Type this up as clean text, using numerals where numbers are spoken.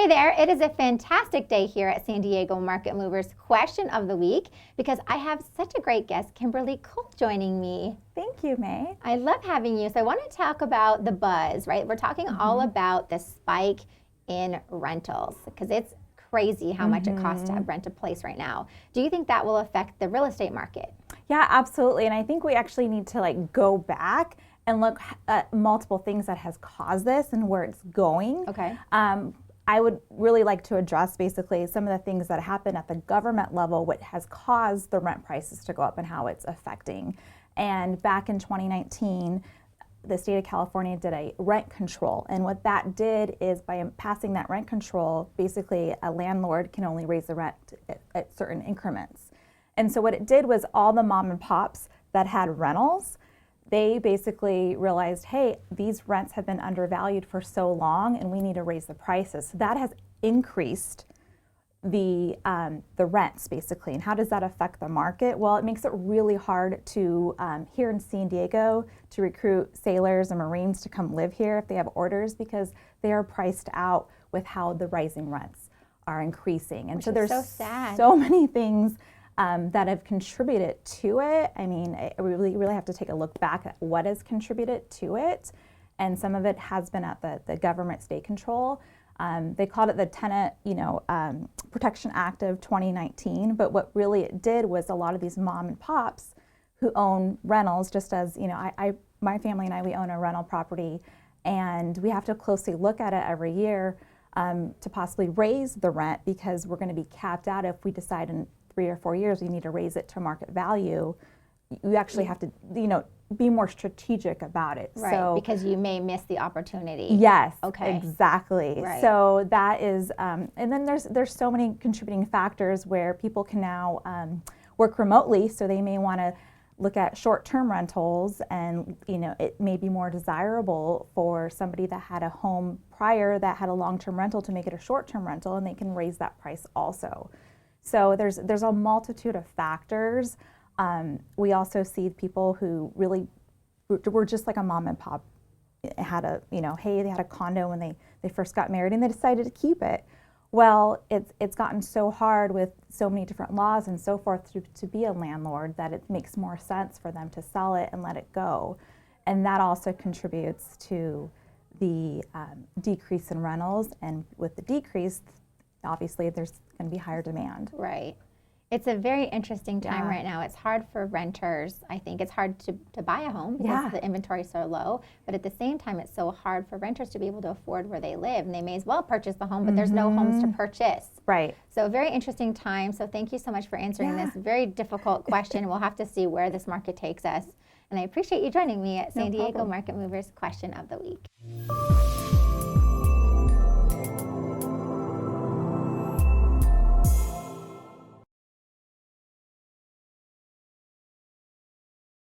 there, it is a fantastic day here at San Diego Market Movers Question of the Week because I have such a great guest, Kimberly Koll, joining me. Thank you, May. I love having you. So I want to talk about the buzz, right? We're talking all about the spike in rentals because it's crazy how much it costs to rent a place right now. Do you think that will affect the real estate market? Yeah, absolutely. And I think we actually need to go back and look at multiple things that has caused this and where it's going. Okay. I would really like to address basically some of the things that happen at the government level, what has caused the rent prices to go up and how it's affecting. And back in 2019, the state of California did a rent control. And what that did is by passing that rent control, basically a landlord can only raise the rent at certain increments. And so what it did was all the mom and pops that had rentals, they basically realized, hey, these rents have been undervalued for so long and we need to raise the prices. So that has increased the rents basically. And how does that affect the market? Well, it makes it really hard to, here in San Diego, to recruit sailors and Marines to come live here if they have orders because they are priced out with how the rising rents are increasing. And so there's so sad. So many things that have contributed to it. I mean, we really have to take a look back at what has contributed to it. And some of it has been at the government state control. They called it the Tenant Protection Act of 2019. But what really it did was a lot of these mom and pops who own rentals, just as, my family and I, we own a rental property. And we have to closely look at it every year to possibly raise the rent because we're going to be capped out if we decide in 3 or 4 years we need to raise it to market value. You actually have to, be more strategic about it. Right, so, because you may miss the opportunity. Yes, okay. Exactly. Right. So that is, and then there's so many contributing factors where people can now work remotely, so they may want to look at short-term rentals, and it may be more desirable for somebody that had a home prior that had a long-term rental to make it a short-term rental, and they can raise that price also. So there's a multitude of factors. We also see people who really were just like a mom and pop, had hey, they had a condo when they first got married and they decided to keep it. Well, it's gotten so hard with so many different laws and so forth to be a landlord that it makes more sense for them to sell it and let it go. And that also contributes to the decrease in rentals. And with the decrease, obviously there's going to be higher demand. Right. It's a very interesting time right now. It's hard for renters. I think it's hard to buy a home because the inventory is so low. But at the same time, it's so hard for renters to be able to afford where they live. And they may as well purchase the home, but there's no homes to purchase. Right. So a very interesting time. So thank you so much for answering this very difficult question. We'll have to see where this market takes us. And I appreciate you joining me at San Diego Market Movers Question of the Week.